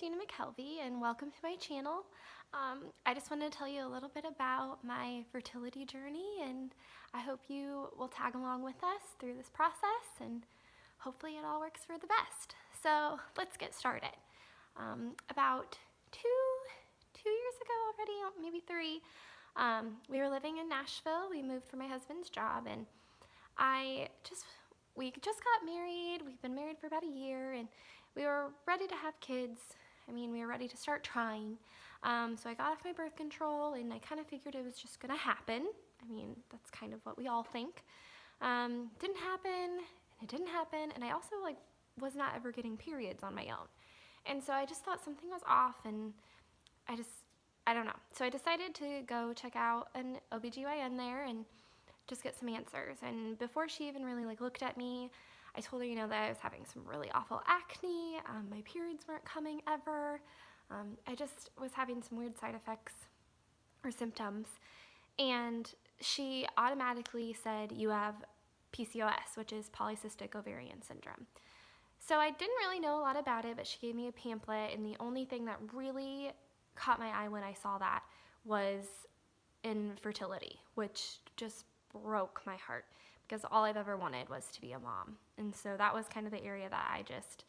Kristina McKelvey, and welcome to my channel. I just wanted to tell you a little bit about my fertility journey, and I hope you will tag along with us through this process, and hopefully it all works for the best. So let's get started. About two years ago already, maybe 3, we were living in Nashville. We moved for my husband's job, and we just got married. We've been married for about a year, and we were ready to have kids. We were ready to start trying. So I got off my birth control, and I kind of figured it was just gonna happen. That's kind of what we all think. Didn't happen, and it didn't happen, and I also was not ever getting periods on my own. And so I just thought something was off, and I don't know. So I decided to go check out an OBGYN there and just get some answers. And before she even really looked at me, I told her, that I was having some really awful acne. My periods weren't coming ever. I just was having some weird side effects or symptoms. And she automatically said, you have PCOS, which is polycystic ovarian syndrome. So I didn't really know a lot about it, but she gave me a pamphlet, and the only thing that really caught my eye when I saw that was infertility, which just broke my heart, because all I've ever wanted was to be a mom. And so that was kind of the area that I just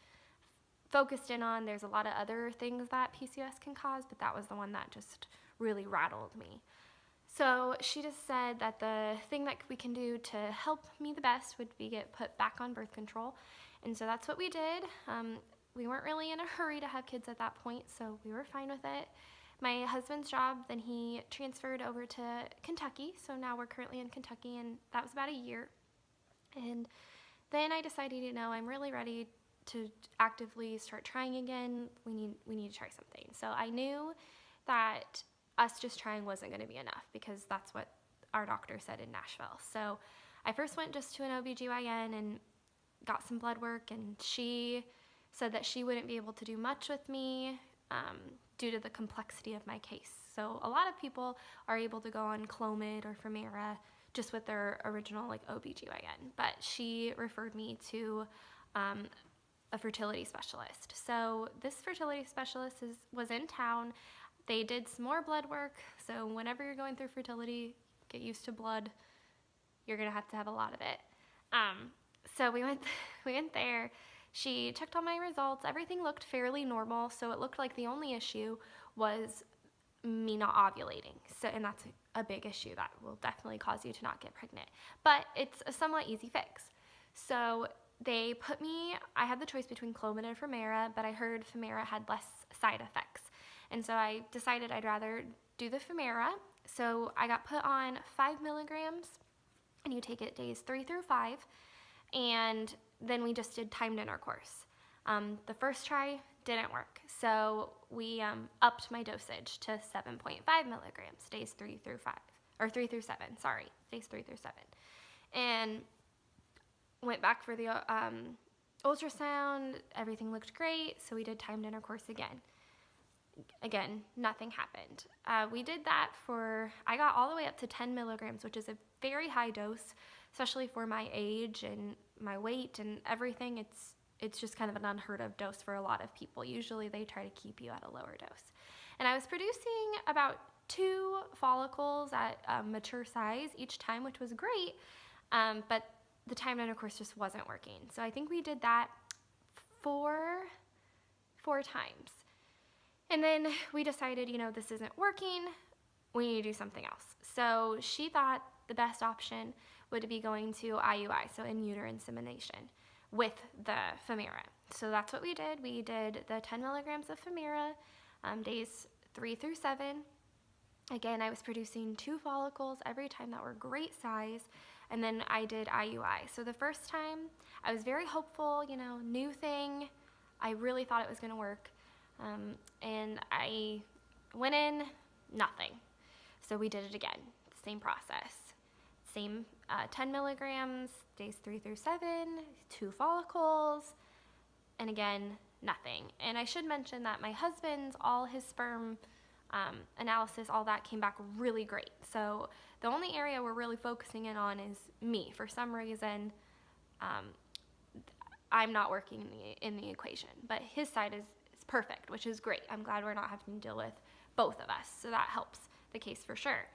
focused in on. There's a lot of other things that PCOS can cause, but that was the one that just really rattled me. So she just said that the thing that we can do to help me the best would be get put back on birth control. And so that's what we did. We weren't really in a hurry to have kids at that point, so we were fine with it. My husband's job, then he transferred over to Kentucky, so now we're currently in Kentucky, and that was about a year. And then I decided, I'm really ready to actively start trying again. We need to try something. So I knew that us just trying wasn't going to be enough, because that's what our doctor said in Nashville. So I first went just to an OBGYN and got some blood work, and she said that she wouldn't be able to do much with me due to the complexity of my case. So a lot of people are able to go on Clomid or Femera just with their original OBGYN, but she referred me to a fertility specialist. So this fertility specialist was in town. They did some more blood work, so whenever you're going through fertility, get used to blood. You're gonna have to have a lot of it. So we went there. She checked all my results. Everything looked fairly normal, so it looked like the only issue was me not ovulating. And that's a big issue that will definitely cause you to not get pregnant. But it's a somewhat easy fix. So they put me, I had the choice between Clomid and Femera, but I heard Femera had less side effects. And so I decided I'd rather do the Femera. So I got put on 5 milligrams, and you take it days 3 through 5. And then we just did timed intercourse. The first try didn't work, so we upped my dosage to 7.5 milligrams, days 3 through 5, or 3 through 7, sorry, days 3 through 7. And went back for the ultrasound. Everything looked great, so we did timed intercourse again. Again, nothing happened. We did that I got all the way up to 10 milligrams, which is a very high dose, especially for my age and my weight and everything. It's just kind of an unheard of dose for a lot of people. Usually they try to keep you at a lower dose. And I was producing about 2 follicles at a mature size each time, which was great, but the timed intercourse just wasn't working. So I think we did that 4 times. And then we decided, this isn't working. We need to do something else. So she thought the best option would be going to IUI, so in utero insemination, with the Femera. So that's what we did. We did the 10 milligrams of Femera, days 3 through 7. Again, I was producing 2 follicles every time that were great size, and then I did IUI. So the first time, I was very hopeful, new thing. I really thought it was gonna work. And I went in, nothing. So we did it again, same process. Same 10 milligrams, days 3 through 7, 2 follicles, and again, nothing. And I should mention that my husband's, all his sperm analysis, all that came back really great. So the only area we're really focusing in on is me. For some reason, I'm not working in the equation, but his side is perfect, which is great. I'm glad we're not having to deal with both of us. So that helps the case for sure.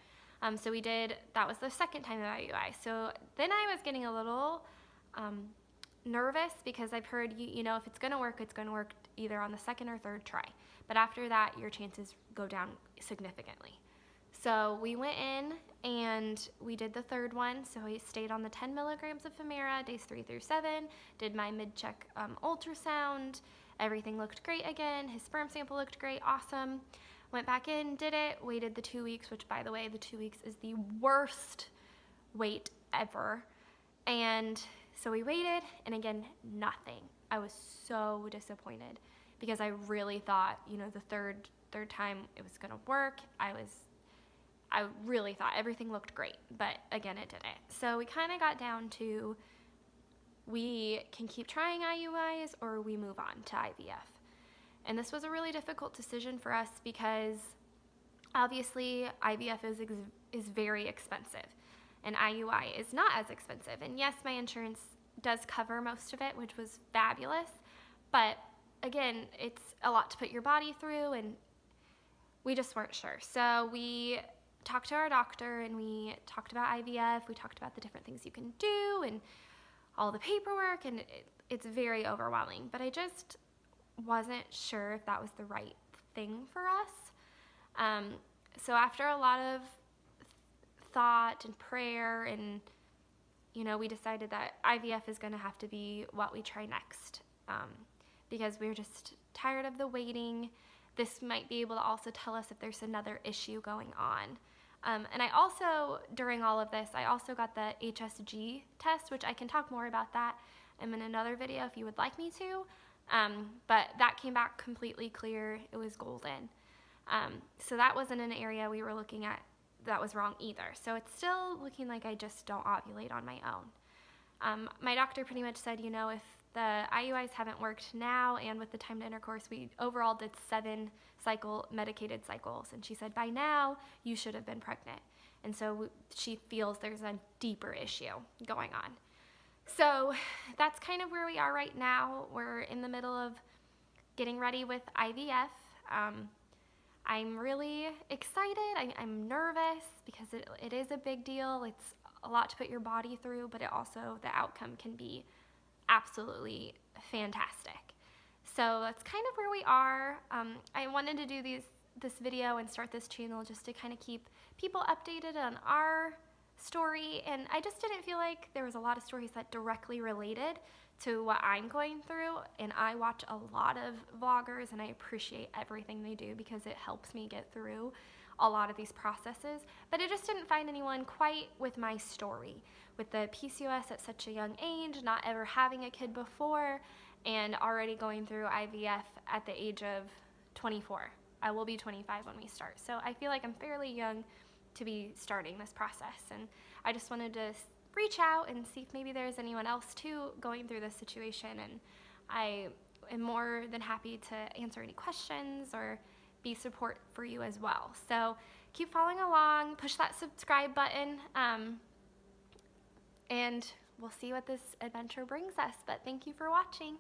So that was the second time of IUI. So then I was getting a little nervous because I've heard, if it's going to work, it's going to work either on the second or third try. But after that, your chances go down significantly. So we went in and we did the third one. So we stayed on the 10 milligrams of Femera days 3 through 7, did my mid-check ultrasound. Everything looked great again. His sperm sample looked great. Awesome. Went back in, did it, waited the 2 weeks, which, by the way, the 2 weeks is the worst wait ever. And so we waited, and again, nothing. I was so disappointed because I really thought, the third time it was going to work. I really thought everything looked great, but again, it didn't. So we kind of got down to, we can keep trying IUIs or we move on to IVF. And this was a really difficult decision for us because obviously IVF is very expensive and IUI is not as expensive. And yes, my insurance does cover most of it, which was fabulous. But again, it's a lot to put your body through, and we just weren't sure. So we talked to our doctor and we talked about IVF. We talked about the different things you can do and all the paperwork, and it's very overwhelming. But I just wasn't sure if that was the right thing for us. So after a lot of thought and prayer, and we decided that IVF is going to have to be what we try next, because we're just tired of the waiting. This might be able to also tell us if there's another issue going on. And I also, during all of this, I also got the HSG test, which I can talk more about that in another video if you would like me to. But that came back completely clear. It was golden. So that wasn't an area we were looking at that was wrong either. So it's still looking like I just don't ovulate on my own. My doctor pretty much said, if the IUIs haven't worked now and with the timed intercourse, we overall did 7 medicated cycles. And she said, by now, you should have been pregnant. And so she feels there's a deeper issue going on. So that's kind of where we are right now. We're in the middle of getting ready with IVF. I'm really excited. I'm nervous because it is a big deal. It's a lot to put your body through, but it also, the outcome can be absolutely fantastic. So that's kind of where we are. I wanted to do this video and start this channel just to kind of keep people updated on our story, and I just didn't feel like there was a lot of stories that directly related to what I'm going through, and I watch a lot of vloggers and I appreciate everything they do because it helps me get through a lot of these processes, but I just didn't find anyone quite with my story, with the PCOS at such a young age, not ever having a kid before, and already going through IVF at the age of 24. I will be 25 when we start, so I feel like I'm fairly young to be starting this process, and I just wanted to reach out and see if maybe there's anyone else too going through this situation, and I am more than happy to answer any questions or be support for you as well. So keep following along, push that subscribe button, and we'll see what this adventure brings us. But thank you for watching.